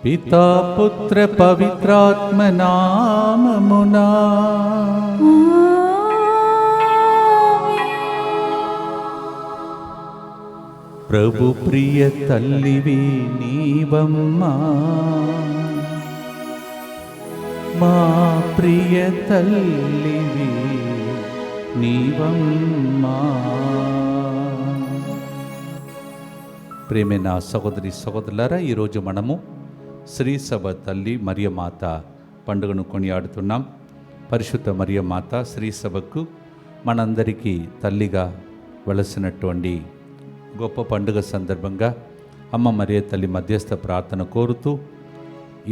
పితా పుత్ర పవిత్రాత్మ నామమునా. ప్రభు ప్రియ తల్లివి నీవమ్మా, మా ప్రియ తల్లివి నీవమ్మా. ప్రేమైన సహోదరి సహోదరులారా, ఈరోజు మనము శ్రీ సభ తల్లి మరియమాత పండుగను కొనియాడుతున్నాం. పరిశుద్ధ మరియమాత శ్రీ సభకు మనందరికీ తల్లిగా వెలసినటువంటి గొప్ప పండుగ సందర్భంగా అమ్మ మరియ తల్లి మధ్యస్థ ప్రార్థన కోరుతూ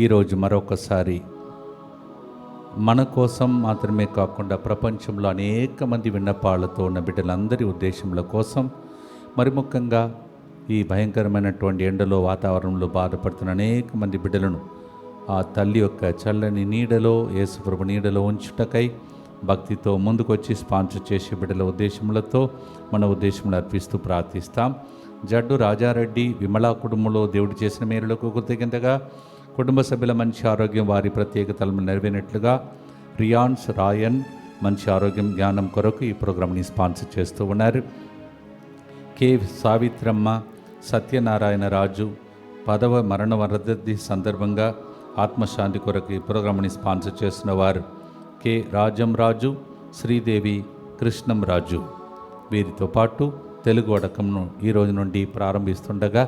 ఈరోజు మరొకసారి మన కోసం మాత్రమే కాకుండా ప్రపంచంలో అనేక మంది విన్నపాలతో ఉన్న బిడ్డలందరి ఉద్దేశముల కోసం, మరి ముఖ్యంగా ఈ భయంకరమైనటువంటి ఎండలో వాతావరణంలో బాధపడుతున్న అనేక మంది బిడ్డలను ఆ తల్లి యొక్క చల్లని నీడలో, యేసుప్రభు నీడలో ఉంచుటకై భక్తితో ముందుకొచ్చి స్పాన్సర్ చేసే బిడ్డల ఉద్దేశములతో మన ఉద్దేశములు అర్పిస్తూ ప్రార్థిస్తాం. జడ్డు రాజారెడ్డి విమలా కుటుంబంలో దేవుడు చేసిన మేలులకు కృతజ్ఞతగా కుటుంబ సభ్యుల మంచి ఆరోగ్యం, వారి ప్రత్యేకతలను నెరవేరినట్లుగా రియాన్స్ రాయన్ మంచి ఆరోగ్యం, జ్ఞానం కొరకు ఈ ప్రోగ్రాంని స్పాన్సర్ చేస్తూ ఉన్నారు. కె సావిత్రమ్మ, సత్యనారాయణ రాజు పదవ మరణ వరదతి సందర్భంగా ఆత్మశాంతి కొరకు ఈ ప్రోగ్రాంని స్పాన్సర్ చేస్తున్న వారు కె రాజం రాజు, శ్రీదేవి, కృష్ణం రాజు. వీరితో పాటు తెలుగు వడకంను ఈ రోజు నుండి ప్రారంభిస్తుండగా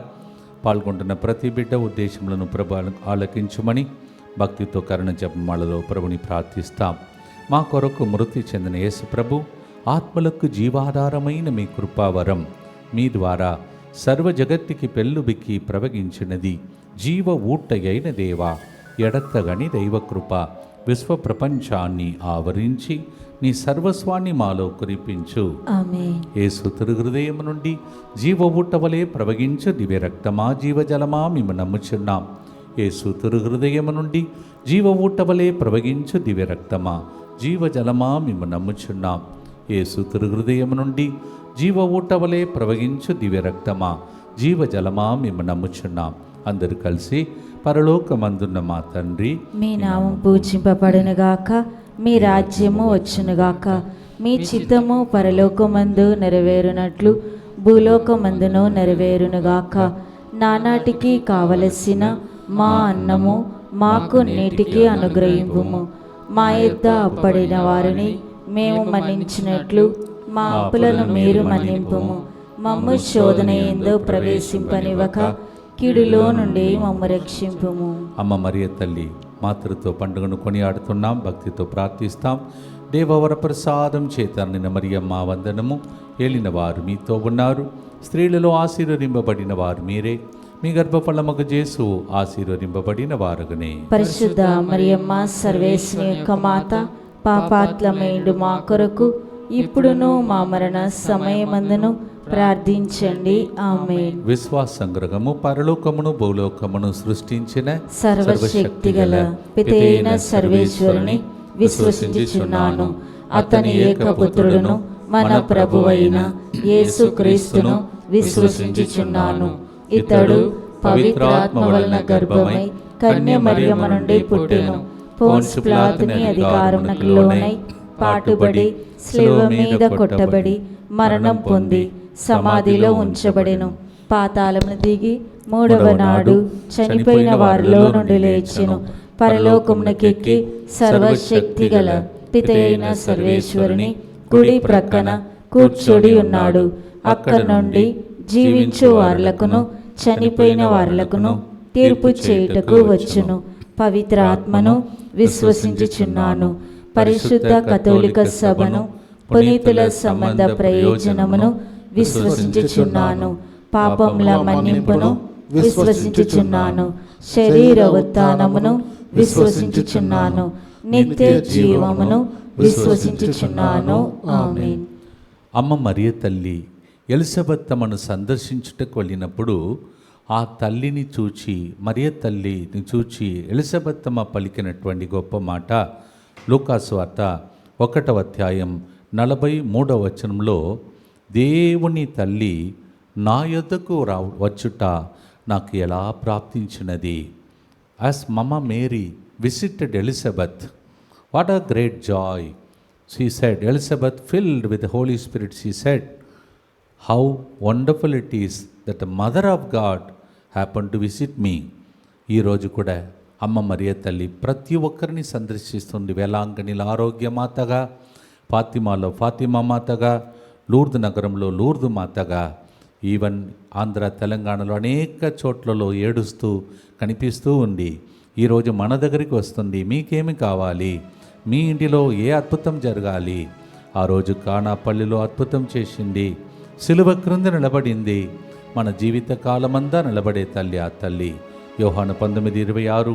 పాల్గొంటున్న ప్రతి బిడ్డ ఉద్దేశములను ప్రభు ఆలకించుమని భక్తితో కరుణ జపమాలలో ప్రభుని ప్రార్థిస్తాం. మా కొరకు మృతి చెందిన యేసు ప్రభు ఆత్మలకు జీవాధారమైన మీ కృపావరం మీ ద్వారా సర్వ జగత్తుకి పెళ్ళుబిక్కి ప్రవగించినది. జీవ ఊటయైన దేవా, ఎడతగని దైవకృప విశ్వ ప్రపంచాన్ని ఆవరించి నీ సర్వస్వాన్ని మాలో కురిపించు. యేసు తిరుహృదయం నుండి జీవ ఊటవలే ప్రవగించు దివ్య రక్తమా, జీవజలమా మేము నమ్ముచున్నాం. యేసు తిరుహృదయం నుండి జీవ ఊటవలే ప్రవగించు దివ్య రక్తమా, జీవజలమా మేము నమ్ముచున్నాం. యేసు తిరుహృదయం నుండి జీవ ఊటవలే ప్రవగించు దివ్య రక్తమా, జీవజలమా మేము నమ్ముచున్నాం. అందరూ కలిసి పరలోకమందున్న మా తండ్రి, మీ నామం పూజింపబడునుగాక, మీ రాజ్యము వచ్చునుగాక, మీ చిత్తము పరలోకమందు నెరవేరునట్లు భూలోకమందును నెరవేరునుగాక. నానాటికి కావలసిన మా అన్నము మాకు నేటికి అనుగ్రహింపుము. మా యొద్ద అప్పడిన వారిని మేము మన్నించినట్లు మా అప్పులను మీరు మన్నింపుము. మమ్ము శోధన యందు ప్రవేశింపనివ్వక కీడులో నుండి మమ్ము రక్షింపుము. అమ్మ మరియ తల్లి మాతృతో పండుగను కొనియాడుతున్నాం, భక్తితో ప్రార్థిస్తాం. దేవవర ప్రసాదం చేత నిన్న మరియమ్మ వందనము. ఏలిన వారు మీతో ఉన్నారు, స్త్రీలలో ఆశీర్వదింపబడిన వారు మీరే, మీ గర్భఫలముగు యేసు ఆశీర్వదింపబడిన వారుగనే. పరిశుద్ధ మరియమ్మ సర్వేశ్వరి యొక్క మాత, పాపాత్లమైండు మా కొరకు ఇప్పుడును మా మరణ సమయమందును ప్రార్థించండి. ఆమేన్. విశ్వాస సంగ్రహము. పరలోకమును భూలోకమును సృష్టించిన సర్వశక్తిగల పితైన సర్వేశ్వరుని విశ్వసించుచున్నాను. అతని ఏకపుత్రుడును మన ప్రభువైన యేసుక్రీస్తును విశ్వసించుచున్నాను. ఇతడు పవిత్రాత్మ వలన గర్భమై కన్య మరియమ్మ నుండి పుట్టెను. పోన్స్ పిలాతుని అధికారమునకు లోనై పాటుబడి శిలువ మీద కొట్టబడి మరణం పొంది సమాధిలో ఉంచబడెను. పాతాళమును దిగి మూడవ నాడు చనిపోయిన వారిలో నుండి లేచెను. పరలోకమునకెక్కి సర్వశక్తి గల పితైన సర్వేశ్వరుని కుడి ప్రక్కన కూర్చొని ఉన్నాడు. అక్కడ నుండి జీవించు వారులకును చనిపోయిన వారులకును తీర్పు చేయుటకు వచ్చును. పవిత్ర ఆత్మను విశ్వసించుచున్నాను. పరిశుద్ధ కథోలిక సభను, పునీతుల సంబంధ ప్రయోజనమును విశ్వసించుచున్నాను. పాపముల మన్నింపును విశ్వసించుచున్నాను. శరీర ఉత్థానమును విశ్వసించుచున్నాను. నిత్య జీవమును విశ్వసించుచున్నాను. ఆమేన్. అమ్మ మరియ తల్లి ఎలిజబెత్తమ్మను సందర్శించుటకు వెళ్ళినప్పుడు ఆ తల్లిని చూచి, మరియ తల్లిని చూచి ఎలిజబెత్తమ్మ పలికినటువంటి గొప్ప మాట లూకాసు వార్త 1వ అధ్యాయం 43వ వచనంలో, దేవుని తల్లి నా యొద్దకు వచ్చుట నాకు ఎలా ప్రాప్తించినది as Mama Mary visited Elizabeth, what a great joy. She said, Elizabeth, filled with the Holy Spirit, she said, how wonderful it is that the Mother of God happened to visit me. ఈరోజు కూడా అమ్మ మరియ తల్లి ప్రతి ఒక్కరిని సందర్శిస్తుంది. వేలాంగణిలో ఆరోగ్యమాతగా, ఫాతిమాలో ఫాతిమా మాతగా, లూర్దు నగరంలో Lourdu మాతగా, even Andhra తెలంగాణలో అనేక చోట్లలో ఏడుస్తూ కనిపిస్తూ ఉంది. ఈరోజు మన దగ్గరికి వస్తుంది. మీకేమి కావాలి, మీ ఇంటిలో ఏ అద్భుతం జరగాలి. ఆ రోజు కానాపల్లిలో అద్భుతం చేసింది. సిలువ క్రింద నిలబడింది. మన జీవిత కాలమంతా నిలబడే తల్లి ఆ తల్లి. యోహాను 19:26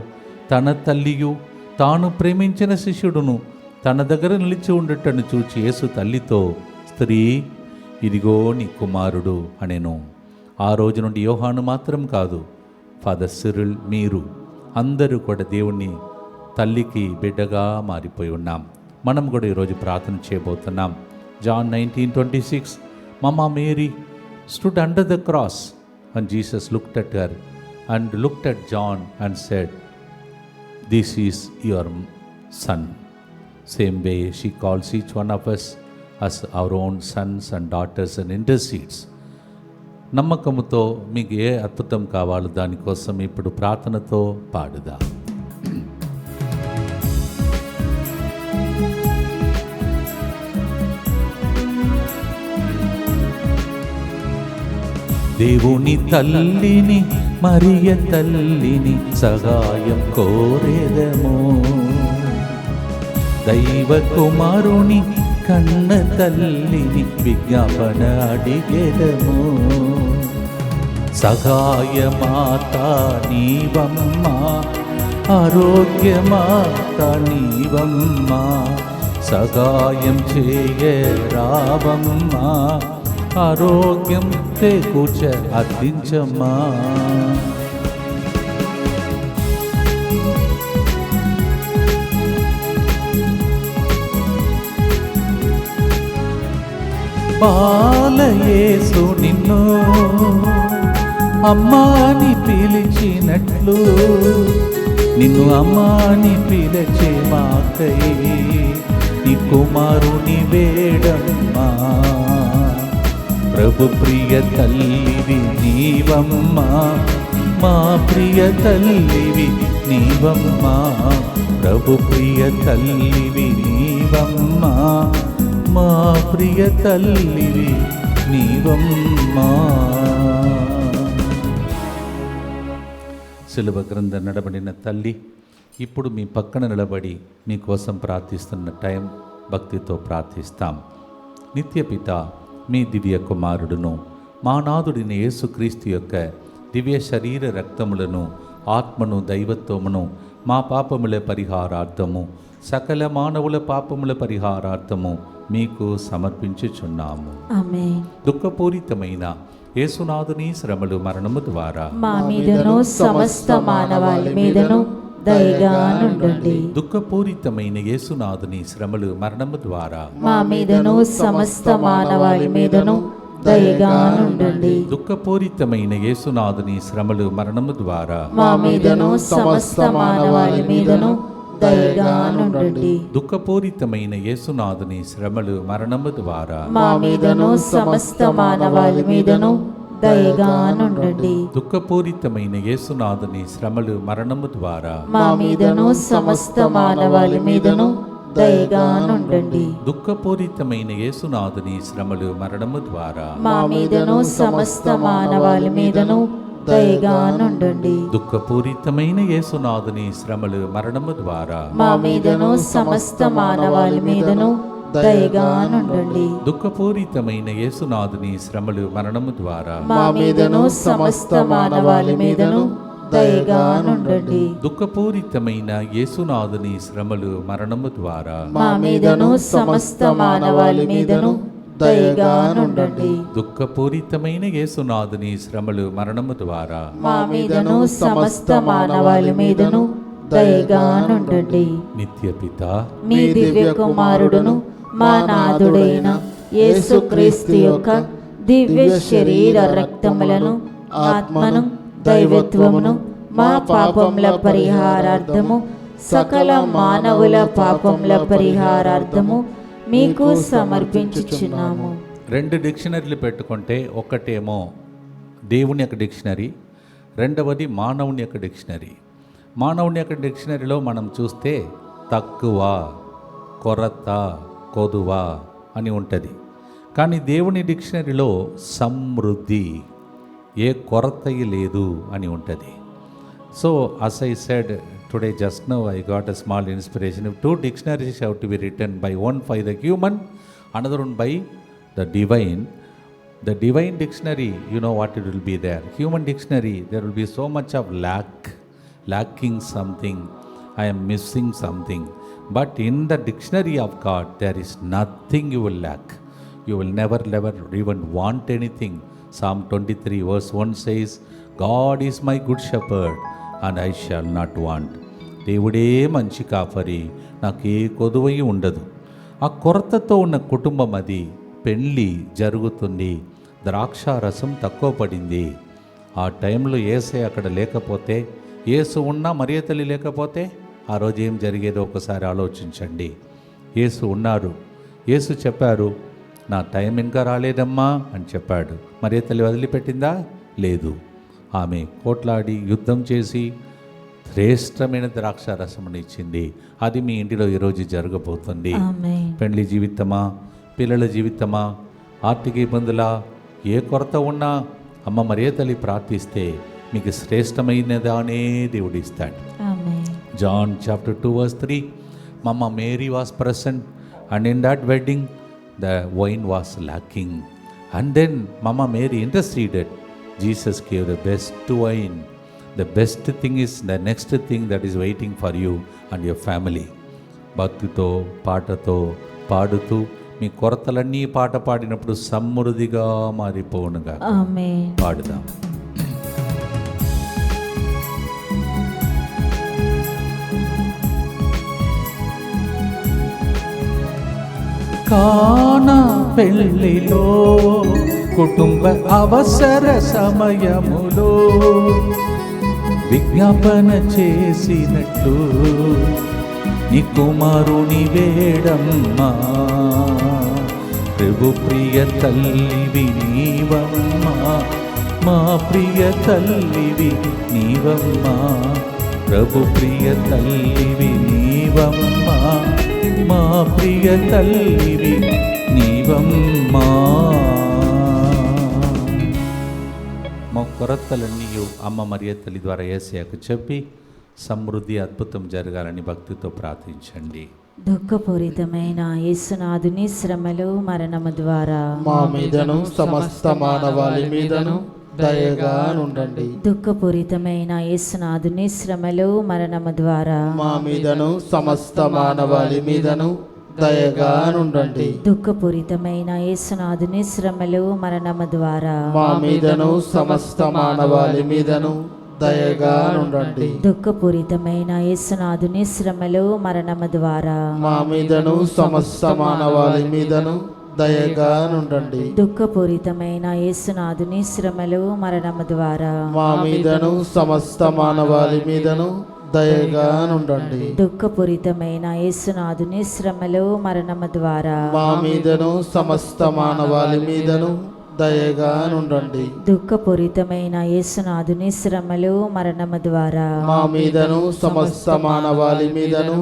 తన తల్లియు తాను ప్రేమించిన శిష్యుడును తన దగ్గర నిలిచి ఉండటను చూచి యేసు తల్లితో, స్త్రీ, ఇదిగో నీ కుమారుడు అనెను. ఆ రోజు నుండి యోహాను మాత్రం కాదు, ఫాదర్ సిరిల్, మీరు అందరూ కూడా దేవుణ్ణి తల్లికి బిడ్డగా మారిపోయి ఉన్నాం. మనం కూడా ఈరోజు ప్రార్థన చేయబోతున్నాం. John 19:26 Mama Mary stood under the cross and Jesus looked at her and looked at John and said, this is your son. Same way she calls each one of us as our own sons and daughters and intercedes. నమ్మకముతో మీకు ఏ అద్భుతం కావాలో దానికోసం ఇప్పుడు ప్రార్థనతో పాడుదా. దేవుని తల్లిని మరియ తల్లిని సహాయం కోరేదము. దైవ కుమారుని కన్న తల్లిని విజ్ఞాపన అడిగేదము. సహాయమాత నీవమ్మా, ఆరోగ్యమాత నీవమ్మా, సహాయం చేయరావమ్మా, ఆరోగ్యం చేకూర్చ అర్థించమ్మా. బాలయేసు నిన్ను అమ్మాని పిలిచినట్లు, నిన్ను అమ్మాని పిలిచే మాకై నీ కుమారుని వేడమ్మా. ప్రభు ప్రియ తల్లివి నీవమ్మా, మా ప్రియ తల్లివి నీవమ్మా. ప్రభు ప్రియ తల్లివి నీవమ్మా, మా ప్రియ తల్లివి నీవమ్మా. సిలువ గ్రంథ నడబడిన తల్లి ఇప్పుడు మీ పక్కన నిలబడి మీకోసం ప్రార్థిస్తున్న టైం భక్తితో ప్రార్థిస్తాం. నిత్యపిత మీ దివ్య కుమారుడును మా నాథుడిని యేసుక్రీస్తు యొక్క దివ్య శరీర రక్తములను, ఆత్మను, దైవత్వమును మా పాపముల పరిహారార్థము, సకల మానవుల పాపముల పరిహారార్థము మీకు సమర్పించుచున్నాము. ఆమేన్. దుఃఖపూరితమైన యేసునాథుని శ్రమలు మరణము ద్వారా మా మీదను సమస్త మానవాళి మీదను దయగా నుండండి. దుఃఖపూరితమైన యేసునాథుని శ్రమలు మరణము ద్వారా మా మీదను సమస్త మానవాళి మీదను దయగా నుండండి. దుఃఖపూరితమైన యేసునాథుని శ్రమలు మరణము ద్వారా మా మీదను సమస్త మానవాళి మీదను దయగా నుండండి. దుఃఖపూరితమైన యేసునాథుని శ్రమలు మరణము ద్వారా మా మీదను సమస్త మానవాళి మీదను దయగా నుండండి. దుఃఖపూరితమైన యేసునాథుని శ్రమలు మరణము ద్వారా మా మీదను సమస్త మానవాళి మీదను దయగా నుండండి. దుఃఖపూరితమైన యేసునాథుని శ్రమలు మరణము ద్వారా మా మీదను సమస్త మానవాళి మీదను దయగా నుండండి. దుఃఖపూరితమైన యేసునాథుని శ్రమలు మరణము ద్వారా మా మీదను సమస్త మానవాళి మీదను దయగా నుండండి. దుఃఖపూరితమైన యేసునాథుని శ్రమలు మరణము ద్వారా మా మీదను సమస్త మానవాళి మీదను దయగా నుండండి. దుఃఖపూరితమైన యేసునాథుని శ్రమలు మరణము ద్వారా మా మీదను సమస్త మానవాళి మీదను దయగా నుండండి. దుఃఖపూరితమైన యేసునాథుని శ్రమలు మరణము ద్వారా మా మీదను సమస్త మానవాళి మీదను దయగా నుండండి. నిత్యపిత మీ దివ్య కుమారుడును మా నాథుడైన యేసుక్రీస్తు యొక్క దివ్య శరీర రక్తములను, ఆత్మను, దైవత్వమును మా పాపముల పరిహారార్థము సకల మానవుల పాపముల పరిహారార్థము మీకు సమర్పించుచున్నాము. 2 డిక్షనరీలు పెట్టుకుంటే ఒకటేమో దేవుని యొక్క డిక్షనరీ, రెండవది మానవుని యొక్క డిక్షనరీ. మానవుని యొక్క డిక్షనరీలో మనం చూస్తే తక్కువ, కొరత, కొదువ అని ఉంటుంది. కానీ దేవుని డిక్షనరీలో సమృద్ధి, ఏ కొరతయి లేదు అని ఉంటుంది. So as I said today just now, I got a small inspiration. If 2 dictionaries have to be written, by one by the human, another one by the divine. The divine dictionary, you know what it will be there. Human dictionary, there will be so much of lacking something, I am missing something. But in the dictionary of God, there is nothing you will lack. You will never even want anything. Psalm 23 verse 1 says, God is my good shepherd and I shall not want. దేవుడే మంచి కాపరి, నాకు ఏ కొదువయి ఉండదు. ఆ కొరతతో ఉన్న కుటుంబం అది. పెళ్ళి జరుగుతుంది, ద్రాక్షారసం తక్కువ పడింది. ఆ టైంలో యేసే అక్కడ లేకపోతే, యేసు ఉన్నా మరియ తల్లి లేకపోతే ఆ రోజు ఏం జరిగేదో ఒకసారి ఆలోచించండి. యేసు ఉన్నారు, యేసు చెప్పారు, నా టైం ఇంకా రాలేదమ్మా అని చెప్పాడు. మరియ తల్లి వదిలిపెట్టిందా? లేదు. ఆమె కోట్లాడి యుద్ధం చేసి శ్రేష్టమైన ద్రాక్షారసమును ఇచ్చింది. అది మీ ఇంటిలో ఈరోజు జరగబోతుంది. పెళ్లి జీవితమా, పిల్లల జీవితమా, ఆర్థిక ఇబ్బందులా, ఏ కొరత ఉన్నా అమ్మ మరియ తల్లి ప్రార్థిస్తే మీకు శ్రేష్టమైనదానే దేవుడు ఇస్తాడు. John chapter 2 verse 3, Mama Mary was present and in that wedding the wine was lacking, and then Mama Mary interceded. Jesus gave the best wine. The best thing is the next thing that is waiting for you and your family. భక్తితో పాటతో పాడుతూ మీ కొరతలన్నీ పాట పాడినప్పుడు సమృద్ధిగా మారిపోనుగా. ఆమేన్. పాడుదాం. కానా పెళ్ళిలో కుటుంబ అవసర సమయములో విజ్ఞాపన చేసినట్లు నీ కుమారుని వేడమ్మా, ప్రభు ప్రియ తల్లివి నీవమ్మా, మా ప్రియ తల్లివి నీవమ్మా, ప్రభు ప్రియ తల్లివి నీవమ్మా, మా ప్రియ తల్లివి నీవమ్మా. మా కొరతలన్నీ అమ్మ మరియ తల్లి ద్వారా యేసయ్యకు చెప్పి సమృద్ధి అద్భుతం జరగాలని భక్తితో ప్రార్థించండి. దుఃఖపూరితమైన యేసునాథుని శ్రమలు మరణము ద్వారా మా మీదను సమస్త మానవాళి మీదను దయగా నుండండి. దుఃఖపూరితమైన యేసునాథుని శ్రమలు మరణము ద్వారా మా మీదను సమస్త మానవాళి మీదను దయగా నుండండి. దుఃఖపూరితమైన యేసునాథుని శ్రమలు మరణము ద్వారా మా మీదను సమస్త మానవాళి మీదను దయగా నుండండి. దుఃఖపూరితమైన యేసునాథుని శ్రమలు మరణము ద్వారా మా మీదను సమస్త మానవాళి మీదను దయగా నుండండి. దుఃఖపూరితమైన యేసునాథుని శ్రమలు మరణము ద్వారా మా మీదను సమస్త మానవాళి మీదను దయగా నుండండి. దుఃఖపూరితమైన యేసునాథుని శ్రమలు మరణము ద్వారా మా మీదను సమస్త మానవాళి మీదను దయగా నుండండి. దుఃఖపూరితమైన యేసునాథుని శ్రమలు మరణము ద్వారా మా మీదను సమస్త మానవాళి మీదను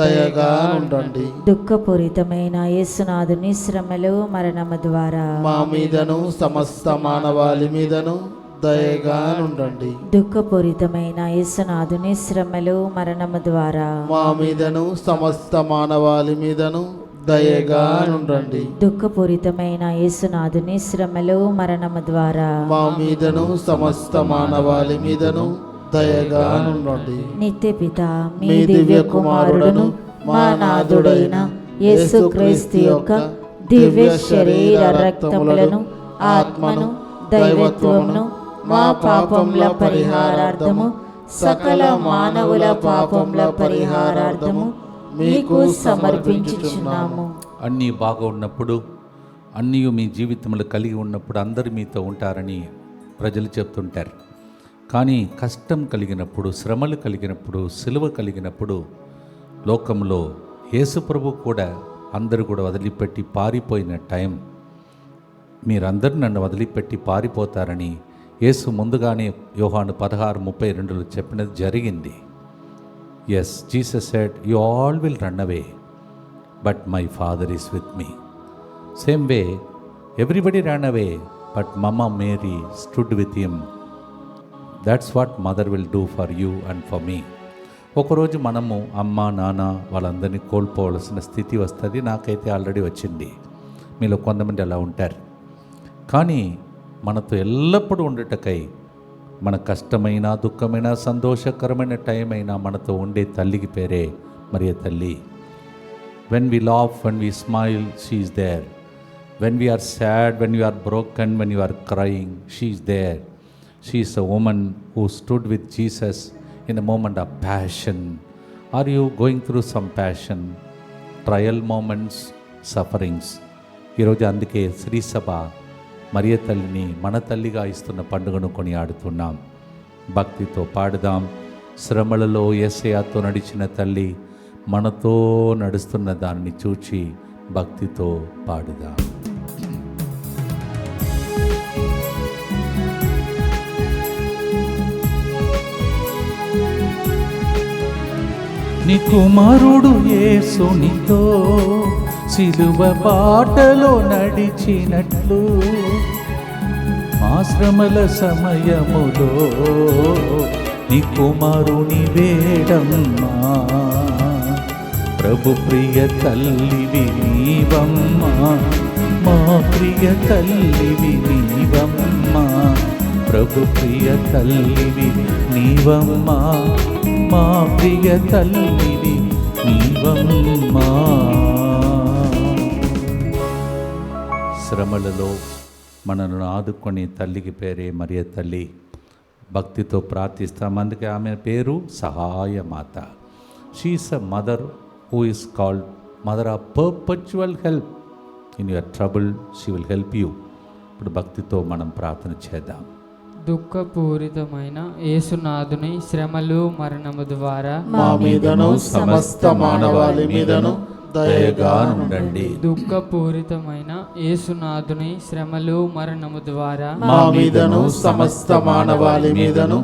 దయగా నుండండి. దుఃఖపూరితమైన యేసునాథుని శ్రమలు మరణము ద్వారా మా మీదను సమస్త మానవాళి మీదను దయగా నుండండి. దుఃఖపూరితమైన యేసునాథుని శ్రమలు మరణము ద్వారా మా మీదను సమస్త మానవాళి మీదను దయగా నుండండి. దుఃఖపూరితమైన యేసునాథుని శ్రమలు మరణము ద్వారా మా మీదను సమస్త మానవాళి మీదను దయగా నుండండి. నిత్య పిత మీ దివ్య కుమారుడును మా నాథుడైన యేసుక్రీస్తు యొక్క దివ్య శరీర రక్తములను ఆత్మను దైవత్వమును మా పాపముల పరిహారార్థము సకల మానవుల పాపముల పరిహారార్థము మీకు సమర్పించుచున్నాము. అన్నీ బాగా ఉన్నప్పుడు, అన్నీ మీ జీవితంలో కలిగి ఉన్నప్పుడు అందరు మీతో ఉంటారని ప్రజలు చెప్తుంటారు. కానీ కష్టం కలిగినప్పుడు, శ్రమలు కలిగినప్పుడు, సిలువ కలిగినప్పుడు లోకంలో యేసుప్రభు కూడా అందరూ కూడా వదిలిపెట్టి పారిపోయిన టైం, మీరందరూ నన్ను వదిలిపెట్టి పారిపోతారని యేసు ముందుగానే యోహాను 16:32 చెప్పినది జరిగింది. Yes, Jesus said, you all will run away but my father is with me. Same way everybody run away but mamma Mary stood with him. That's what mother will do for you and for me. ఒకరోజు మనము అమ్మ నాన్న వాళ్ళందరినీ కోల్పోవలసిన స్థితి వస్తుంది. నాకైతే already వచ్చింది, మీలో కొంతమంది అలా ఉంటారు. కానీ మనతో ఎల్లప్పుడూ ఉండటకై, మన కష్టమైన, దుఃఖమైన, సంతోషకరమైన టైం అయినా మనతో ఉండే తల్లికి పేరే మరియ తల్లి. When we laugh, when we smile, she is there. When we are sad, when you are broken, when you are crying, she is there. She is a woman who stood with Jesus in a moment of passion. Are you going through some passion, trial moments, sufferings? ఈరోజు అందుకే శ్రీ సభ మరియ తల్లిని మన తల్లిగా ఇస్తున్న పండుగను కొనియాడుతున్నాం. భక్తితో పాడుదాం. శ్రమలలో యేసయ్యతో నడిచిన తల్లి మనతో నడుస్తున్న దాన్ని చూచి భక్తితో పాడుదాం. నీ కుమారుడు యేసునితో సిలువ బాటలో నడిచినట్లు, మా శ్రమల సమయములో నీ కుమారుని వేడమ్మా. ప్రభు ప్రియ తల్లివి నీవమ్మా, మా ప్రియ తల్లివి నీవమ్మా. ప్రభు ప్రియ తల్లివి నీవమ్మా, మా ప్రియ తల్లివి నీవమ్మా. శ్రమలలో మనను ఆదుకొని తల్లికి పేరే మరియ తల్లి. భక్తితో ప్రార్థిస్తాం. అందుకే ఆమె పేరు సహాయమాత. She is a mother who is called mother of perpetual help. In your trouble she will help you. ఇప్పుడు భక్తితో మనం ప్రార్థన చేద్దాం. దుఃఖపూరితమైన యేసునాథుని శ్రమలు మరణము ద్వారా మా మీదను సమస్త మానవాళి మీదను దయగా ఉండండి. దుఃఖపూరితమైన యేసునాథుని శ్రమలు మరణము ద్వారా మా మీదను సమస్త మానవాళి మీదను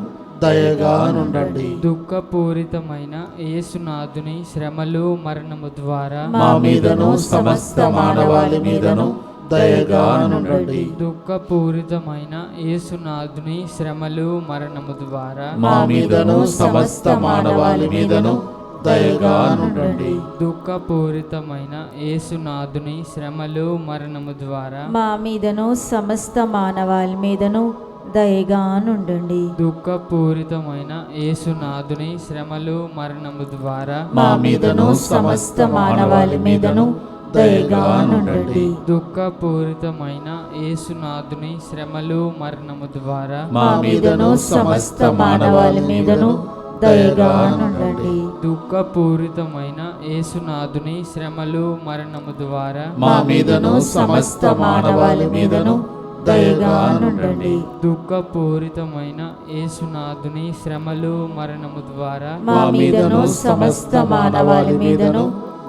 దయగా ఉండండి. దుఃఖపూరితమైన యేసునాథుని శ్రమలు మరణము ద్వారా మా మీదను సమస్త మానవాళి మీదను దయగా ఉండండి. దుఃఖపూరితమైన యేసునాథుని శ్రమలు మరణము ద్వారా మా మీదను సమస్త మానవాళి మీదను దయగా ఉండండి. దుఃఖపూరితమైన యేసునాథుని శ్రమలు మరణము ద్వారా మా మీదను సమస్త మానవాళి మీదను దయగా నుండండి. దుఃఖపూరితమైన యేసునాథుని శ్రమలు మరణము ద్వారా మా మీదను సమస్త మానవాళి మీదను దయగా ఉండండి. దుఃఖపూరితమైన యేసునాథుని శ్రమలు మరణము ద్వారా మా మీదను సమస్త మానవాళి మీదను దయగా ఉండండి. దుఃఖపూరితమైన యేసునాథుని శ్రమలు మరణము ద్వారా మా మీదను సమస్త మానవాళి మీదను దయగా ఉండండి. దుఃఖపూరితమైన యేసునాథుని శ్రమలు మరణము ద్వారా మా మీదను సమస్త మానవాళి మీదను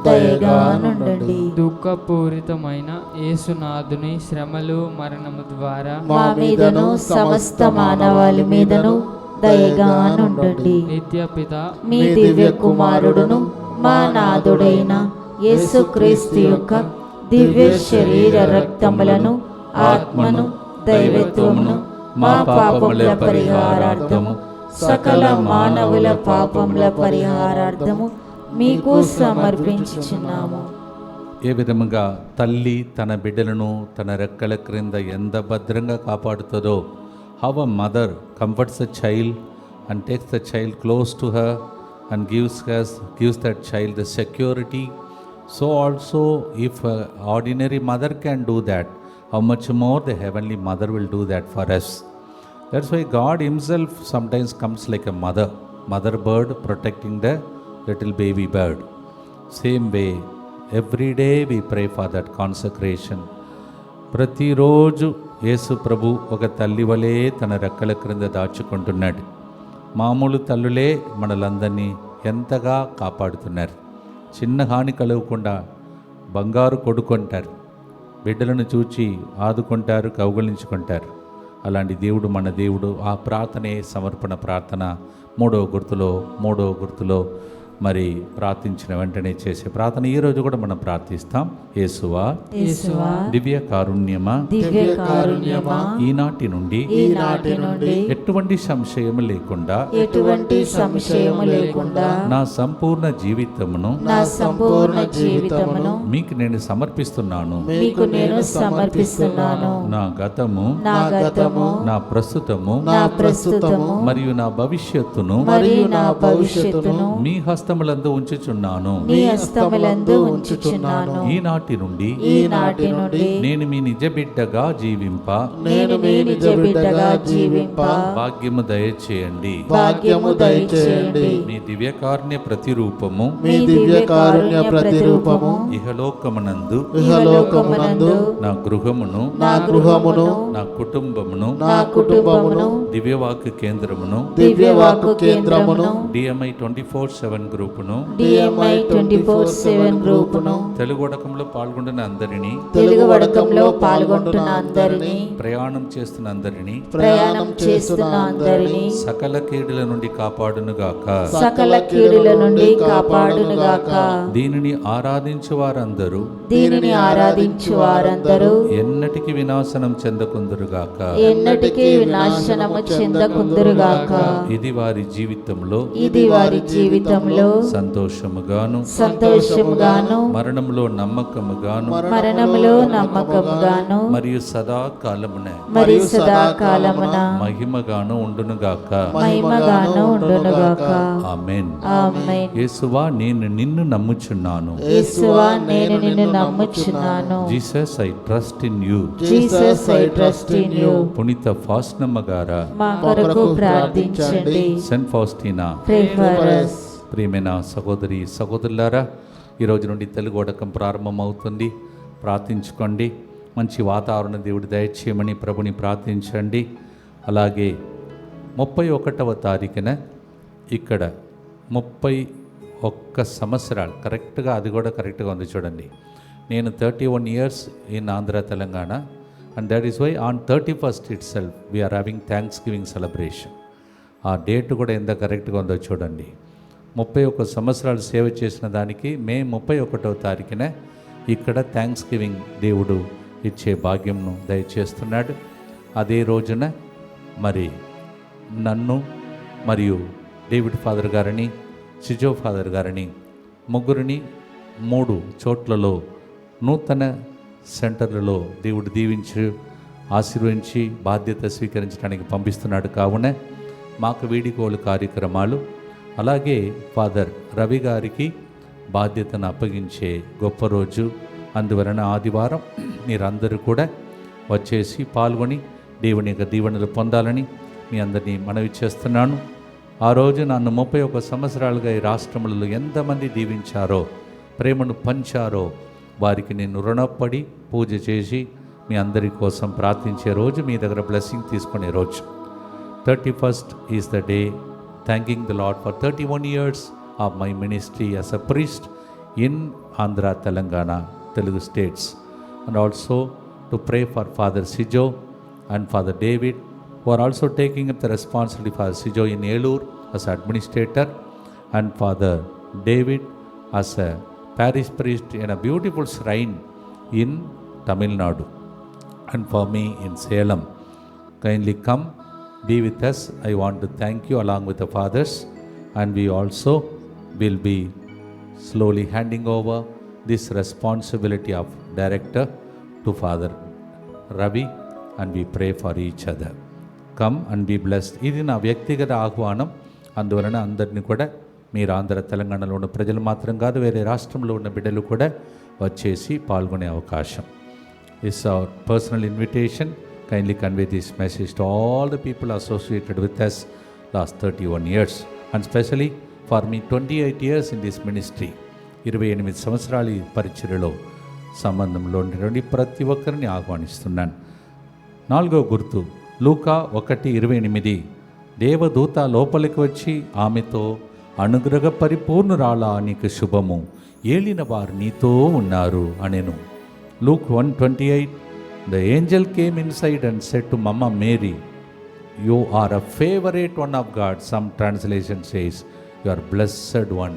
దయగా నుండండి. దుఃఖపూరితమైన యేసునాథుని శ్రమలు మరణము ద్వారా మా మీదను సమస్త మానవాళి మీదను దయగా నుండండి. నిత్యపిత మీ దివ్య కుమారుడును మా నాథుడైన యేసుక్రీస్తు యొక్క దివ్య శరీర రక్తములను, ఆత్మను, దైవత్వమును మా పాపముల పరిహారార్థము, సకల మానవుల పాపముల పరిహారార్థము మీకు సమర్పించుచున్నాము. ఏ విధముగా తల్లి తన బిడ్డలను తన రెక్కల క్రింద ఎంత భద్రంగా కాపాడుతుందో, how a mother comforts the child and takes the child close to her and gives that child the security. So also if an ordinary mother can do that, how much more the heavenly mother will do that for us. That's why God himself sometimes comes like a mother bird protecting the little baby bird. Same way every day we pray for that consecration. ప్రతిరోజు యేసు ప్రభు ఒక తల్లి వలె తన రెక్కల క్రింద దాచుకుంటున్నాడు. మామూలు తల్లులే మనలందరినీ ఎంతగా కాపాడుతున్నారు. చిన్న హాని కలగకుండా బంగారు కొడుకుంటారు, బిడ్డలను చూచి ఆదుకుంటారు, కౌగలించుకుంటారు. అలాంటి దేవుడు మన దేవుడు. ఆ ప్రార్థనే సమర్పణ ప్రార్థన. మూడవ గుర్తులో మరి ప్రార్థించిన వెంటనే చేసే ప్రార్థన ఈరోజు కూడా మనం ప్రార్థిస్తాం. యేసువా, దివ్య కారుణ్యమా, ఈనాటి నుండి ఎటువంటి సంశయం లేకుండా నా సంపూర్ణ జీవితమును మీకు నేను సమర్పిస్తున్నాను. నా గతము, నా ప్రస్తుతము మరియు నా భవిష్యత్తును మీ హస్తములందు ఉంచుచున్నాను. ఈనాటి నుండి నేను మీ నిజ బిడ్డగా జీవింప భాగ్యము దయచేయండి. మీ దివ్యకారుణ్య ప్రతిరూపము ఇహలోకమునందు నా గృహమును నా కుటుంబమును దివ్యవాక్కు కేంద్రమును DMI 24/7 గ్రూపును తెలుగుడకంలో పాల్గొంటున్న అందరినీ ప్రయాణం చేస్తున్న అందరినీ సకల కీడుల నుండి కాపాడునుగాక. దీనిని ఆరాధించు వారందరూ ఎన్నటికి వినాశనం చెందకుందురుగాక. ఇది వారి జీవితంలో సంతోషముగాను మరణంలో నమ్మకముగాను మరియు సదాకాలమున మహిమగాను ఉండునుగాక. ఆమేన్. యేసువా, నేను నిన్ను నమ్ముచున్నాను. Jesus, I trust in you. పునీత ఫాస్టినమ్మ గారా, సెయింట్ ఫాస్టినా, ప్రియమైన సహోదరి సహోదరులారా, ఈరోజు నుండి తెలుగోడకం ప్రారంభమవుతుంది. ప్రార్థించుకోండి. మంచి వాతావరణం దేవుడు దయచేయమని ప్రభుని ప్రార్థించండి. అలాగే 31వ తారీఖున ఇక్కడ 31 సంవత్సరాలు కరెక్ట్గా, అది కూడా కరెక్ట్గా ఉంది చూడండి. నేను 31 years in Andhra Telangana, and that is why on 31st itself we are having thanksgiving celebration. ఆ డేట్ కూడా ఎంత కరెక్ట్గా ఉందో చూడండి. 31 సంవత్సరాలు సేవ చేసిన దానికి మే 31వ తారీఖున ఇక్కడ థ్యాంక్స్ గివింగ్ దేవుడు ఇచ్చే భాగ్యంను దయచేస్తున్నాడు. అదే రోజున మరి నన్ను మరియు డేవిడ్ ఫాదర్ గారిని, సిజో ఫాదర్ గారిని, ముగ్గురిని 3 చోట్లలో నూతన సెంటర్లలో దేవుడు దీవించి ఆశీర్వదించి బాధ్యత స్వీకరించడానికి పంపిస్తున్నాడు. కావున మాకు వీడికోలు కార్యక్రమాలు, అలాగే ఫాదర్ రవి గారికి బాధ్యతను అప్పగించే గొప్ప రోజు. అందువలన ఆదివారం మీరందరూ కూడా వచ్చేసి పాల్గొని దేవుని యొక్క దీవెనలు పొందాలని మీ అందరినీ మనవి చేస్తున్నాను. ఆ రోజు నన్ను 31 సంవత్సరాలుగా ఈ రాష్ట్రములలో ఎంతమంది దీవించారో, ప్రేమను పంచారో వారికి నేను రుణపడి పూజ చేసి మీ అందరి కోసం ప్రార్థించే రోజు, మీ దగ్గర బ్లెస్సింగ్ తీసుకునే రోజు. 31st is the day thanking the Lord for 31 years of my ministry as a priest in Andhra, Telangana, Telugu states, and also to pray for Father Sijo and Father David, who are also taking up the responsibility for Sijo in Elur as administrator, and Father David as a parish priest in a beautiful shrine in Tamil Nadu, and for me in Salem. Kindly come, be with us. I want to thank you along with the fathers, and we also will be slowly handing over this responsibility of director to Father Ravi, and we pray for each other. Come and be blessed. ఇది నా వ్యక్తిగత ఆహ్వానం. అందువలన అందరినీ కూడా మీరు ఆంధ్ర తెలంగాణలో ఉన్న ప్రజలు మాత్రం కాదు, వేరే రాష్ట్రంలో ఉన్న బిడ్డలు కూడా వచ్చేసి పాల్గొనే అవకాశం. It's our personal invitation. Kindly convey this message to all the people associated with us last 31 years, and especially for me 28 years in this ministry. 28 సంవత్సరాలు ఈ పరిచర్యలో సంబంధంలో ఉండే ప్రతి ఒక్కరిని ఆహ్వానిస్తున్నాను. 4వ గుర్తు లూకా 1:28. దేవదూత లోపలికి వచ్చి ఆమెతో, అనుగ్రహ పరిపూర్ణురాలా, నీకు శుభము, ఏలిన వారు నీతో ఉన్నారు అనెను. Luke 1:28. The angel came inside and said to Mama Mary, you are a favorite one of God. Some translation says, you are blessed one.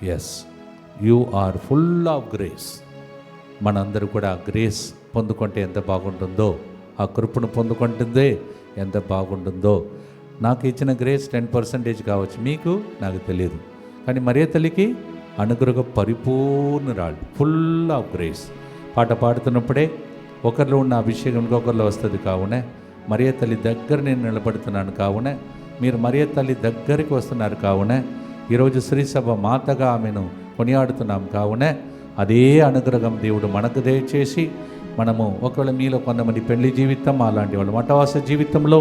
Yes, you are full of grace. మనందరూ కూడా గ్రేస్ పొందుకుంటే ఎంత బాగుంటుందో, ఆ కృపను పొందుకుంటుందే ఎంత బాగుంటుందో. నాకు ఇచ్చిన గ్రేస్ 10% కావచ్చు, మీకు నాకు తెలియదు. కానీ మరియ తల్లికి అనుగ్రహ పరిపూర్ణురాలు, ఫుల్ ఆఫ్ గ్రేస్. పాట పాడుతున్నప్పుడే ఒకరిలో ఉన్న అభిషేకం ఇంకొకరిలో వస్తుంది. కావున మరియ తల్లి దగ్గర నేను నిలబడుతున్నాను. కావున మీరు మరియ తల్లి దగ్గరికి వస్తున్నారు. కావున ఈరోజు శ్రీసభ మాతగా ఆమెను కొనియాడుతున్నాం. కావున అదే అనుగ్రహం దేవుడు మనకు దయచేసి, మనము ఒకవేళ మీలో కొంతమంది పెళ్లి జీవితం, అలాంటి వాళ్ళు వనవాస జీవితంలో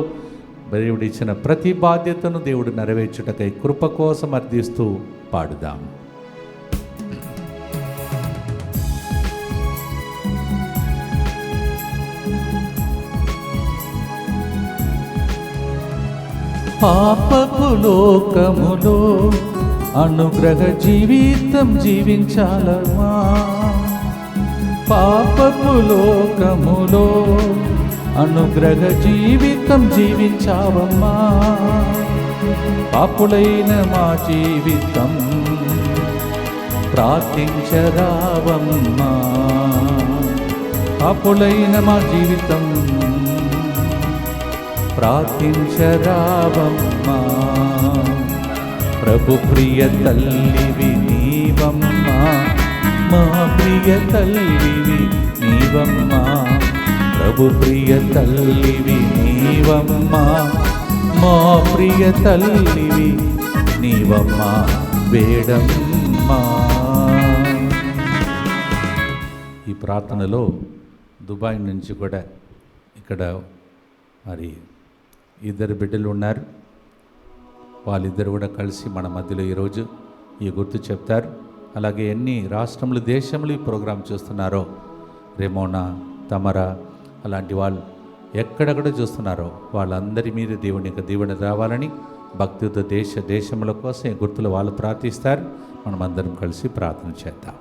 దేవుడు ఇచ్చిన ప్రతి బాధ్యతను దేవుడు నెరవేర్చుటకై కృప కోసం అర్థిస్తూ పాడుదాం. పాపపు లోకములో అనుగ్రహ జీవితం జీవించాలమ్మా, పాపపు లోకములో అనుగ్రహ జీవితం జీవించావమ్మా. పాపులైన మా జీవితం ప్రార్థించరావమ్మా, పాపులైన మా జీవితం ప్రార్థించరావమ్మా. ప్రభు ప్రియ తల్లివి నీవమ్మా, మా ప్రియ తల్లివి నీవమ్మా. ప్రభు ప్రియ తల్లివి నీవమ్మా, మా ప్రియ తల్లివి నీవమ్మా, వేడమ్మా. ఈ ప్రార్థనలో దుబాయ్ నుంచి కూడా ఇక్కడ మరి 2 బిడ్డలు ఉన్నారు. వాళ్ళిద్దరు కూడా కలిసి మన మధ్యలో ఈరోజు ఈ గుర్తు చెప్తారు. అలాగే ఎన్ని రాష్ట్రములు, దేశములు ఈ ప్రోగ్రాం చూస్తున్నారో, రెమోనా, తమరా అలాంటి వాళ్ళు ఎక్కడెక్కడ చూస్తున్నారో వాళ్ళందరి మీద దేవుని యొక్క దీవెన రావాలని భక్తితో దేశముల కోసం ఈ గుర్తులు వాళ్ళు ప్రార్థిస్తారు. మనం అందరం కలిసి ప్రార్థన చేద్దాం.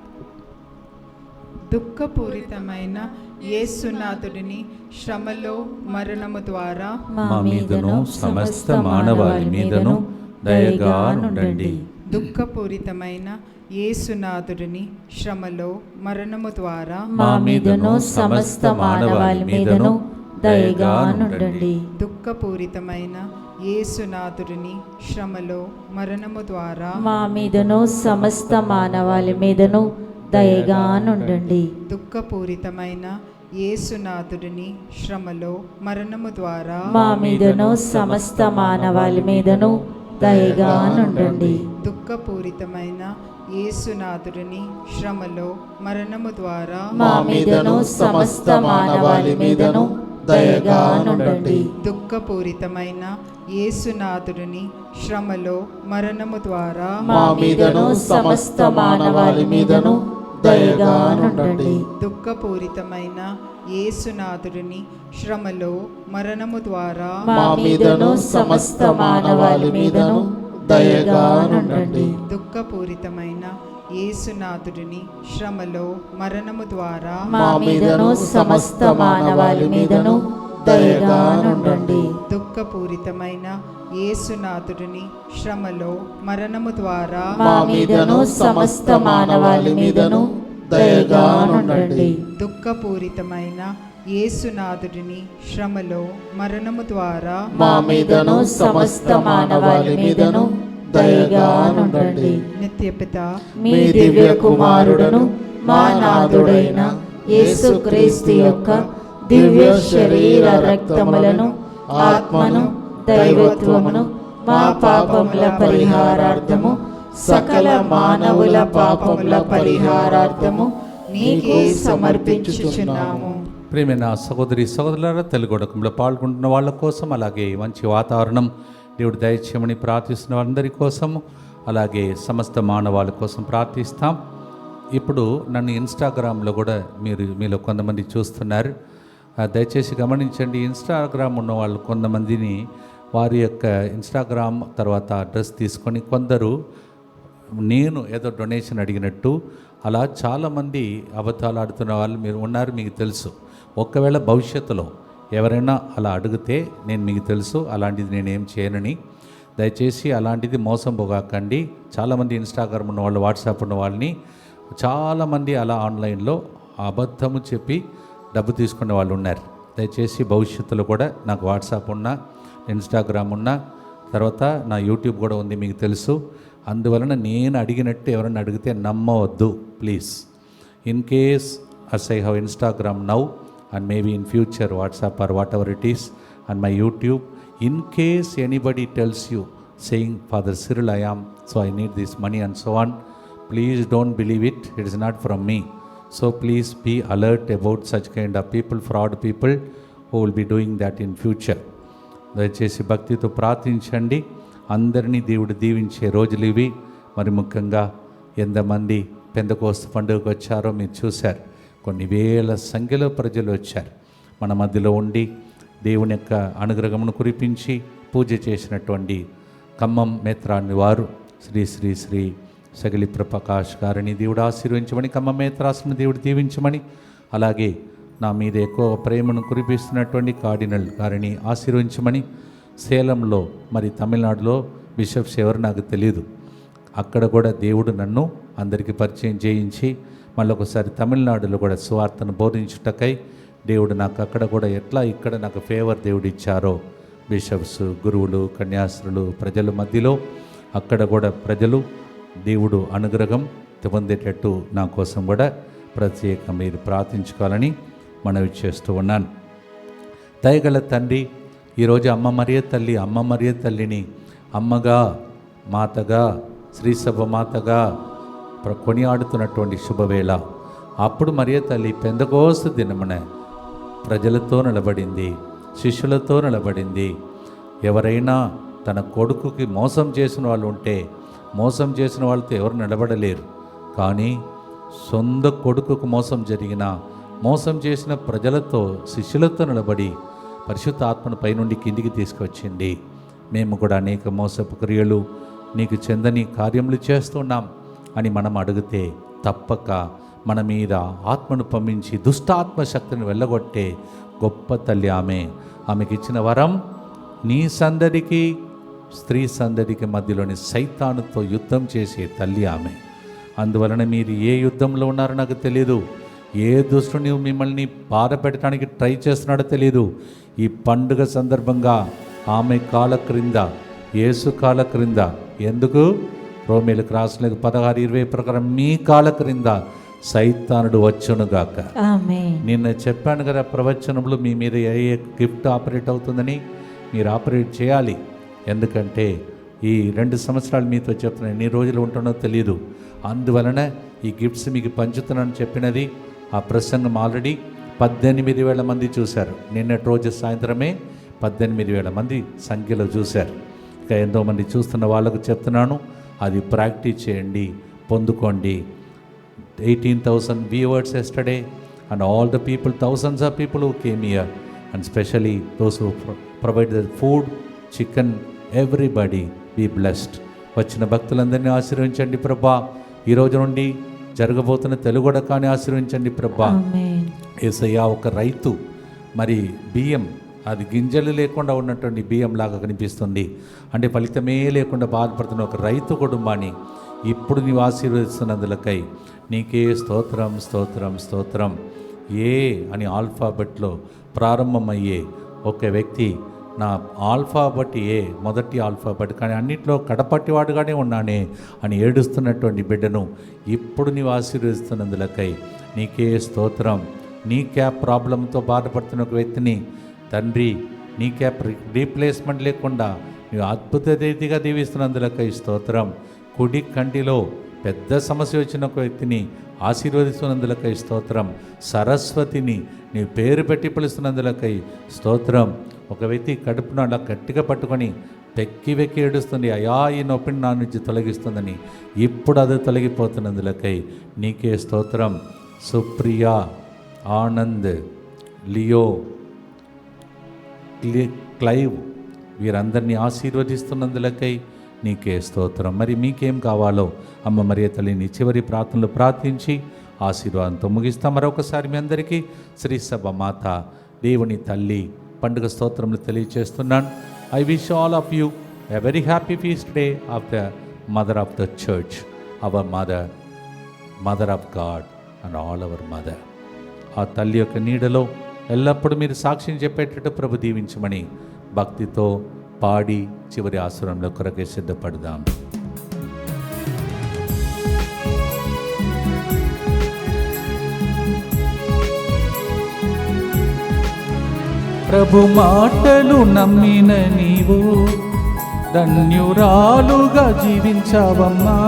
దుఃఖపూరితమైన యేసునాథుడిని శ్రమలో మరణము ద్వారా మా మీదను సమస్త మానవాళి మీదను దయగా నుండండి. దుఃఖపూరితమైన యేసునాథుడిని శ్రమలో మరణము ద్వారా మా మీదను సమస్త మానవాళి మీదను దయగా నుండండి. దుఃఖపూరితమైన యేసునాథుడిని శ్రమలో మరణము ద్వారా మా మీదను సమస్త మానవాళి మీదను దయగా నుండండి. దుఃఖపూరితమైన యేసునాథుడిని శ్రమలో మరణము ద్వారా మా మీదను సమస్త మానవాళి మీదను దయగా నుండండి. దుఃఖపూరితమైన యేసునాథుడిని శ్రమలో మరణము ద్వారా మా మీదను సమస్త మానవాళి మీదను దయగా నుండండి. దుఃఖపూరితమైన యేసునాథుడిని శ్రమలో మరణము ద్వారా మా మీదను సమస్త మానవాళి మీదను దయగా నుండండి. దుఃఖపూరితమైన యేసునాథుడిని శ్రమలో మరణము ద్వారా మా మీదను సమస్త మానవాళి మీదను దయగా నుండండి. దుఃఖపూరితమైన యేసునాథుడిని శ్రమలో మరణము ద్వారా మా మీదను సమస్త మానవాళి మీదను దయగా నుండండి. దుఃఖపూరితమైన యేసునాథుడిని శ్రమలో మరణము ద్వారా మా మీదను సమస్త మానవాళి మీదను దయగా నుండండి. దుఃఖపూరితమైన యేసునాథుడిని శ్రమలో మరణము ద్వారా మా మీదను సమస్త మానవాళి మీదను దయగా నుండండి. నిత్యపిత మీ దివ్య కుమారుడును మా నాథుడైన యేసుక్రీస్తు యొక్క దివ్య శరీర రక్తములను, ఆత్మను, దైవత్వమును మా పాపముల పరిహారార్థము, సకల మానవుల పాపముల పరిహారార్థము నీకే సమర్పించుచున్నాము. ప్రియమైన సహోదరి సహోదరులారా, తెలుగుడకంలో పాల్గొంటున్న వాళ్ళ కోసం, అలాగే మంచి వాతావరణం దేవుడు దయచేయమని ప్రార్థిస్తున్న వాళ్ళందరి కోసం, అలాగే సమస్త మానవాళి కోసం ప్రార్థిస్తాం. ఇప్పుడు నన్ను ఇన్స్టాగ్రామ్లో కూడా మీలో కొంతమంది చూస్తున్నారు. దయచేసి గమనించండి. ఇన్స్టాగ్రామ్ ఉన్న వాళ్ళు కొంతమందిని వారి యొక్క ఇన్స్టాగ్రామ్ తర్వాత అడ్రస్ తీసుకొని కొందరు నేను ఏదో డొనేషన్ అడిగినట్టు అలా చాలామంది అబద్ధాలు ఆడుతున్న వాళ్ళు మీరు ఉన్నారు, మీకు తెలుసు. ఒకవేళ భవిష్యత్తులో ఎవరైనా అలా అడిగితే నేను మీకు తెలుసు అలాంటిది నేనేం చేయనని. దయచేసి అలాంటిది మోసం పోగాకండి. చాలామంది ఇన్స్టాగ్రామ్ ఉన్న వాళ్ళు, వాట్సాప్ ఉన్న వాళ్ళని చాలామంది అలా ఆన్లైన్లో అబద్ధము చెప్పి డబ్బు తీసుకునే వాళ్ళు ఉన్నారు. దయచేసి భవిష్యత్తులో కూడా నాకు వాట్సాప్ ఉన్నా, ఇన్స్టాగ్రామ్ ఉన్నా, తర్వాత నా యూట్యూబ్ కూడా ఉంది, మీకు తెలుసు. అందువలన నేను అడిగినట్టు ఎవరైనా అడిగితే నమ్మవద్దు please. In case as I have Instagram now and maybe in future WhatsApp or whatever it is and my YouTube, in case anybody tells you saying Father Cyril I am, so I need this money and so on, please don't believe it. It is not from me. So please be alert about such kind of people, fraud people who will be doing that in future. దయచేసి భక్తితో ప్రార్థించండి. అందరినీ దేవుడు దీవించే రోజులు ఇవి. మరి ముఖ్యంగా ఎంతమంది పెందెకోస్తు పండుగకు వచ్చారో మీరు చూశారు. కొన్ని వేల సంఖ్యలో ప్రజలు వచ్చారు. మన మధ్యలో ఉండి దేవుని యొక్క అనుగ్రహమును కురిపించి పూజ చేసినటువంటి ఖమ్మం మేత్రాన్ని వారు శ్రీ శ్రీ శ్రీ సగిలి ప్రకాష్ గారిని దేవుడు ఆశీర్వించమని, ఖమ్మం మేత్రాసుని దేవుడు దీవించమని, అలాగే నా మీద ఎక్కువ ప్రేమను కురిపిస్తున్నటువంటి కార్డినల్ గారిని ఆశీర్వించమని, సేలంలో మరి తమిళనాడులో బిషప్స్ ఎవరు నాకు తెలియదు, అక్కడ కూడా దేవుడు నన్ను అందరికీ పరిచయం చేయించి మళ్ళీ ఒకసారి తమిళనాడులో కూడా సువార్తను బోధించుటకై దేవుడు నాకు అక్కడ కూడా ఎట్లా ఇక్కడ నాకు ఫేవర్ దేవుడు ఇచ్చారో, బిషప్స్, గురువులు, కన్యాస్త్రులు ప్రజల మధ్యలో అక్కడ కూడా ప్రజలు దేవుడు అనుగ్రహం పొందేటట్టు నా కోసం కూడా ప్రత్యేక మీరు ప్రార్థించుకోవాలని మనవి చేస్తూ ఉన్నాను. దయగల తండ్రి, ఈరోజు అమ్మ మరియ తల్లిని అమ్మగా, మాతగా, శ్రీసభ మాతగా కొనియాడుతున్నటువంటి శుభవేళ. అప్పుడు మరియ తల్లి పెందెకోస్తు దినమున ప్రజలతో నిలబడింది, శిష్యులతో నిలబడింది. ఎవరైనా తన కొడుకుకి మోసం చేసిన వాళ్ళు ఉంటే, మోసం చేసిన వాళ్ళతో ఎవరు నిలబడలేరు. కానీ సొంత కొడుకుకు మోసం జరిగిన, మోసం చేసిన ప్రజలతో, శిష్యులతో నిలబడి పరిశుద్ధ ఆత్మను పైనుండి కిందికి తీసుకొచ్చింది. మేము కూడా అనేక మోసపు క్రియలు, నీకు చెందని కార్యములు చేస్తున్నాం అని మనం అడిగితే తప్పక మన మీద ఆత్మను పంపించి దుష్టాత్మ శక్తిని వెళ్ళగొట్టే గొప్ప తల్లి ఆమె. ఆమెకి ఇచ్చిన వరం నీ సందడికి, స్త్రీ సందడికి మధ్యలోని సైతానుతో యుద్ధం చేసే తల్లి ఆమె. అందువలన మీరు ఏ యుద్ధంలో ఉన్నారో నాకు తెలియదు, ఏ దుష్టుని మిమ్మల్ని బాధ పెట్టడానికి ట్రై చేస్తున్నాడో తెలియదు. ఈ పండుగ సందర్భంగా ఆమె కాళ్ళ క్రింద, యేసు కాళ్ళ క్రింద, ఎందుకు రోమేలకు రాసిన 16:20 ప్రకారం మీ కాళ్ళ క్రింద సైతానుడు వచ్చునుగాక. నిన్న చెప్పాను కదా ప్రవచనంలో, మీ మీద ఏ గిఫ్ట్ ఆపరేట్ అవుతుందని మీరు ఆపరేట్ చేయాలి. ఎందుకంటే ఈ 2 సంవత్సరాలు మీతో చెప్తున్నాను, ఎన్ని రోజులు ఉంటుందో తెలియదు. అందువలన ఈ గిఫ్ట్స్ మీకు పంచుతున్నానని చెప్పినది ఆ ప్రసంగం ఆల్రెడీ 18,000 మంది చూశారు. నిన్నటి రోజు సాయంత్రమే 18,000 మంది సంఖ్యలో చూశారు. ఇంకా ఎంతోమంది చూస్తున్న వాళ్ళకు చెప్తున్నాను, అది ప్రాక్టీస్ చేయండి, పొందుకోండి. 18,000 viewers yesterday and all the people, thousands of people who came here, and especially those who provided the food, chicken, everybody be blessed. వచ్చిన భక్తులందరినీ ఆశీర్వించండి ప్రభా. ఈరోజు నుండి జరగబోతున్న తెలుగుడకాన్ని ఆశీర్వించండి ప్రభా. యేసయ్య, ఒక రైతు మరి బియ్యం, అది గింజలు లేకుండా ఉన్నటువంటి బియ్యం లాగా కనిపిస్తుంది, అంటే ఫలితమే లేకుండా బాధపడుతున్న ఒక రైతు కుటుంబాన్ని ఇప్పుడు నీవు ఆశీర్వదిస్తున్నందులకై నీకే స్తోత్రం, స్తోత్రం, స్తోత్రం. ఏ అని ఆల్ఫాబెట్లో ప్రారంభమయ్యే ఒక వ్యక్తి, నా ఆల్ఫాబెట్ ఏ, మొదటి ఆల్ఫాబెట్, కానీ అన్నింటిలో కడపట్టివాడుగానే ఉన్నానే అని ఏడుస్తున్నటువంటి బిడ్డను ఇప్పుడు నీవు ఆశీర్వదిస్తున్నందులకై నీకే స్తోత్రం. నీ క్యాప్ ప్రాబ్లంతో బాధపడుతున్న ఒక వ్యక్తిని తండ్రి, నీ క్యాప్ రీప్లేస్మెంట్ లేకుండా నీవు అద్భుత రీతిగా దీవిస్తున్నందులకై స్తోత్రం. కుడి కంటిలో పెద్ద సమస్య వచ్చిన ఒక వ్యక్తిని ఆశీర్వదిస్తున్నందులకై స్తోత్రం. సరస్వతిని నీ పేరు పెట్టి పిలుస్తున్నందులకై స్తోత్రం. ఒక వ్యక్తి కడుపును అలా గట్టిగా పట్టుకొని వెక్కి ఏడుస్తుంది, అయా ఈ నొప్పిని నా నుంచి తొలగిస్తుందని, ఇప్పుడు అది తొలగిపోతున్నందులకై నీకే స్తోత్రం. సుప్రియ, ఆనంద్, లియో, క్లైవ్ వీరందరినీ ఆశీర్వదిస్తున్నందులకై నీకే స్తోత్రం. మరి మీకేం కావాలో అమ్మ మరియ తల్లిని చివరి ప్రార్థనలు ప్రార్థించి ఆశీర్వాదంతో ముగిస్తాం. మరొకసారి మీ అందరికీ శ్రీ సభ మాత దేవుని తల్లి పండుగ స్తోత్రములు తెలియజేస్తున్నాను. I wish all of you a very happy feast day of the mother of the church, our mother of God and all our mother. ఆ తల్లి యొక్క నీడలో ఎల్లప్పుడూ మీరు సాక్ష్యం చెప్పేటట్టు ప్రభు దీవించమని భక్తితో పాడి చివరి ఆశ్రమంలో కొరకే సిద్ధపడదాం. ప్రభు మాటలు నమ్మిన నీవు ధన్యురాలుగా జీవించావమ్మా.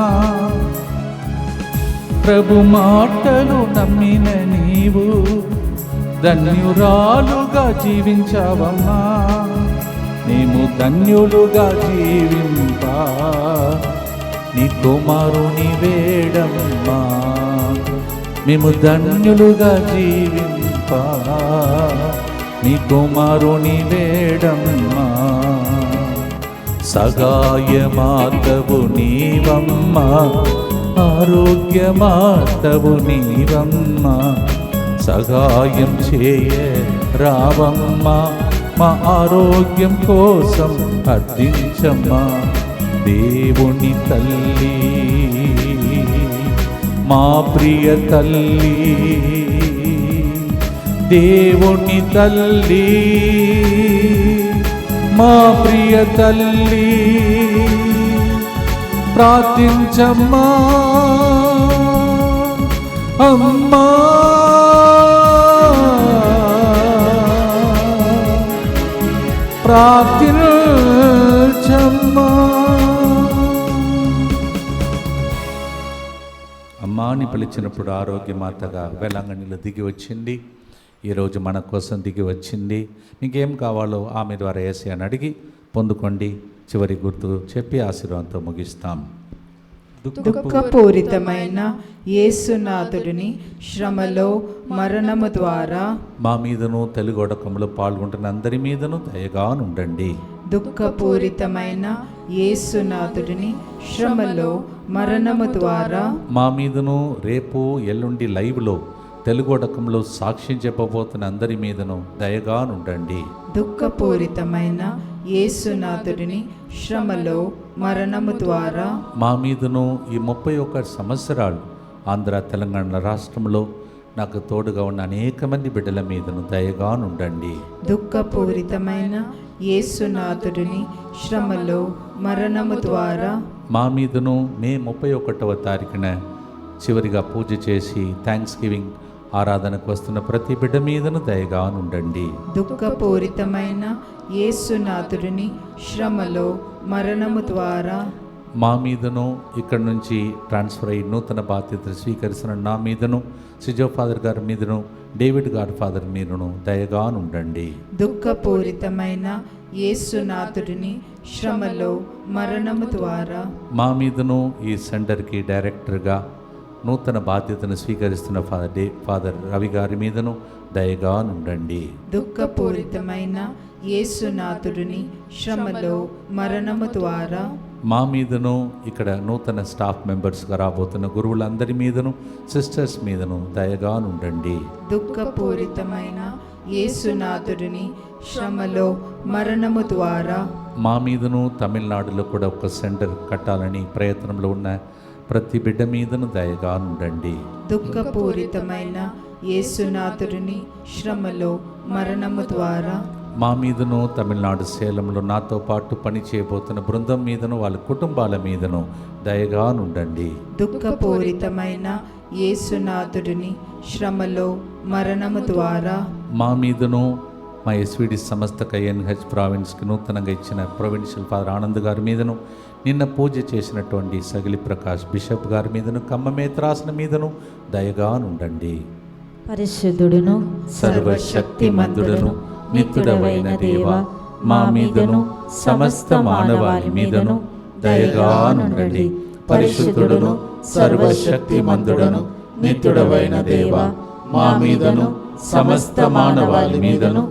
ప్రభు మాటలు నమ్మిన నీవు ధన్యురాలుగా జీవించావమ్మా. మేము ధన్యులుగా జీవింపా నీ కుమారుని వేడమ్మా. మేము ధన్యులుగా జీవింపా నీ కుమారుని వేడమ్మా. సగాయమాతవు నీవమ్మా, ఆరోగ్యమాతవు నీవమ్మా. సహాయం చేయ రావమ్మా, మా ఆరోగ్యం కోసం అర్థించమ్మా. దేవుని తల్లి, మా ప్రియ తల్లి, దేవుని తల్లి, మా ప్రియ తల్లి, ప్రార్థించమ్మా అమ్మా. ప్రార్థించమ్మా. అమ్మాని పిలిచినప్పుడు ఆరోగ్యమాతగా వేలాంగణిలో దిగి వచ్చింది. ఈరోజు మన కోసం దిగి వచ్చింది. మీకేం కావాలో ఆమె ద్వారా యేసయ్యను అడిగి పొందుకోండి. చివరి గుర్తు చెప్పి ఆశీర్వాదంతో ముగిస్తాం. దుఃఖపూరితమైన యేసునాథుడిని శ్రమలో మరణము ద్వారా మా మీదను తెలుగొడకంలో పాల్గొంటున్న అందరి మీదను దయగా నుండండి. దుఃఖపూరితమైన యేసునాథుడిని శ్రమలో మరణము ద్వారా మా మీదను రేపు ఎల్లుండి లైవ్లో తెలుగొడకంలో సాక్ష్యం చెప్పబోతున్న అందరి మీదను దయగా నుండండి. దుఃఖపూరితమైన యేసునాథుడిని శ్రమలో మరణము ద్వారా మా మీదను ఈ 31 సంవత్సరాలు ఆంధ్ర తెలంగాణ రాష్ట్రంలో నాకు తోడుగా ఉన్న అనేక మంది బిడ్డల మీదను దయగా నుండండి. దుఃఖపూరితమైన యేసునాథుడిని శ్రమలో మరణము ద్వారా మా మీదను మే 31వ తారీఖున చివరిగా పూజ చేసి థ్యాంక్స్ గివింగ్ ఆరాధనకు వస్తున్న ప్రతి బిడ్డ మీదను దయగా నుండండి. దుఃఖపూరితమైన యేసునాథుడిని శ్రమలో మరణము ద్వారా మా మీదను ఇక్కడి నుంచి ట్రాన్స్ఫర్ అయ్యి నూతన బాధ్యతలు స్వీకరిస్తున్న నా మీదను, సిజో ఫాదర్ గారి మీదను, డేవిడ్ గారి ఫాదర్ మీదను దయగా నుండండి. దుఃఖపూరితమైన యేసునాథుడిని శ్రమలో మరణము ద్వారా మా మీదను ఈ సెంటర్కి డైరెక్టర్గా నూతన బాధ్యతను స్వీకరిస్తున్న ఫాదర్ రవి గారి మీదను దయగా నుండండి. దుఃఖపూరితమైన యేసునాథుడిని శ్రమలో మరణము ద్వారా మా మీదను ఇక్కడ నూతన స్టాఫ్ మెంబర్స్గా రాబోతున్న గురువులందరి మీదను, సిస్టర్స్ మీదను దయగా నుండండి. దుఃఖపూరితమైన యేసునాథుడిని శ్రమలో మరణము ద్వారా మా మీదను తమిళనాడులో కూడా ఒక సెంటర్ కట్టాలని ప్రయత్నంలో ఉన్న ప్రతి బిడ్డ మీదను దయగా నుండండి. దుఃఖపూరితమైన యేసునాథుడిని శ్రమలో మరణము ద్వారా మా మీదను తమిళనాడు సేలంలో నాతో పాటు పని చేయబోతున్న బృందం మీదను వాళ్ళ కుటుంబాల మీదను దయగా నుండండి. దుఃఖపూరితమైన యేసునాథుడిని శ్రమలో మరణము ద్వారా మా మీదను మా ఎస్విడి సంస్థ KNH ప్రావిన్స్కి నూతనంగా ఇచ్చిన ప్రొవిన్షియల్ ఫాదర్ ఆనంద్ గారి మీదను, నిన్న పూజ చేసినటువంటి సగిలి ప్రకాష్ బిషప్ గారి మీదను, కమ్మమేత్రాసన మీదను దయగా నుండండి. పరిశుద్ధుడును సర్వశక్తిమంతుడును నిత్యుడవైన దేవ, మా మీదను సమస్త మానవాళి మీదను దయగా నుండండి. పరిశుద్ధుడును సర్వశక్తిమంతుడును నిత్యుడవైన దేవ, మా మీదను సమస్త మానవాళి మీదను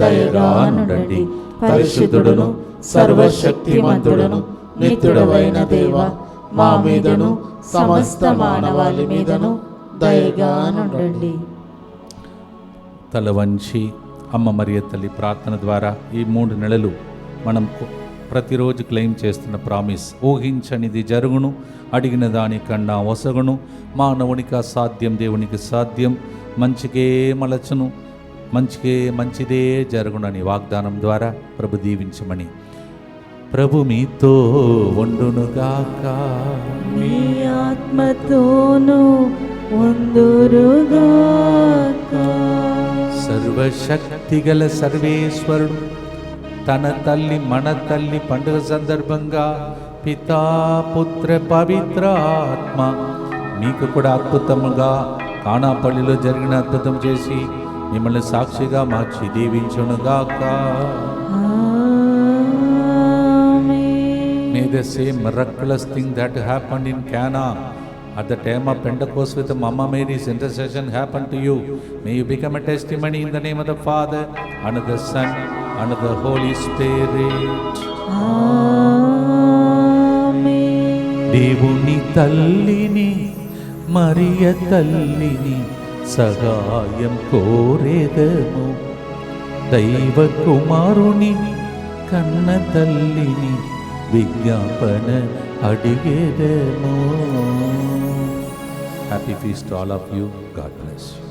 దయగా నుండండి. పరిశుద్ధుడును సర్వశక్తిమంతుడును నిత్యుడవైన దేవ, మా మీదను సమస్త మానవాళి మీదను దయగా నుండండి. తల వంచి అమ్మ మరియ తల్లి ప్రార్థన ద్వారా ఈ 3 నెలలు మనం ప్రతిరోజు క్లెయిమ్ చేస్తున్న ప్రామిస్, ఊహించనిది జరుగును, అడిగిన దానికన్నా ఒసగును, మానవునికి అసాధ్యం దేవునికి సాధ్యం, మంచికే మలచును, మంచిదే జరుగునని వాగ్దానం ద్వారా ప్రభు దీవించమని. ప్రభు మీతో వండునుగాక, మీ ఆత్మతోను ఉందురుగాక. సర్వశక్తిగల సర్వేశ్వరుడు తన తల్లి మన తల్లి పండుగ సందర్భంగా పితా పుత్ర పవిత్ర ఆత్మ మీకు కూడా అద్భుతముగా కానాపల్లిలో జరిగిన అద్భుతం చేసి మిమ్మల్ని సాక్షిగా మార్చి దీవించునుగాక. May the same miraculous thing that happened in Cana at the time of Pentecost with Mama Mary's intercession happen to you. May you become a testimony in the name of the Father and of the Son and of the Holy Spirit. దేవుని తల్లిని మరియ తల్లిని సహాయం కోరేదము, దైవ కుమారుని కన్న తల్లిని విజ్ఞాపన అడిగేదము. Happy feast all of you. God bless you.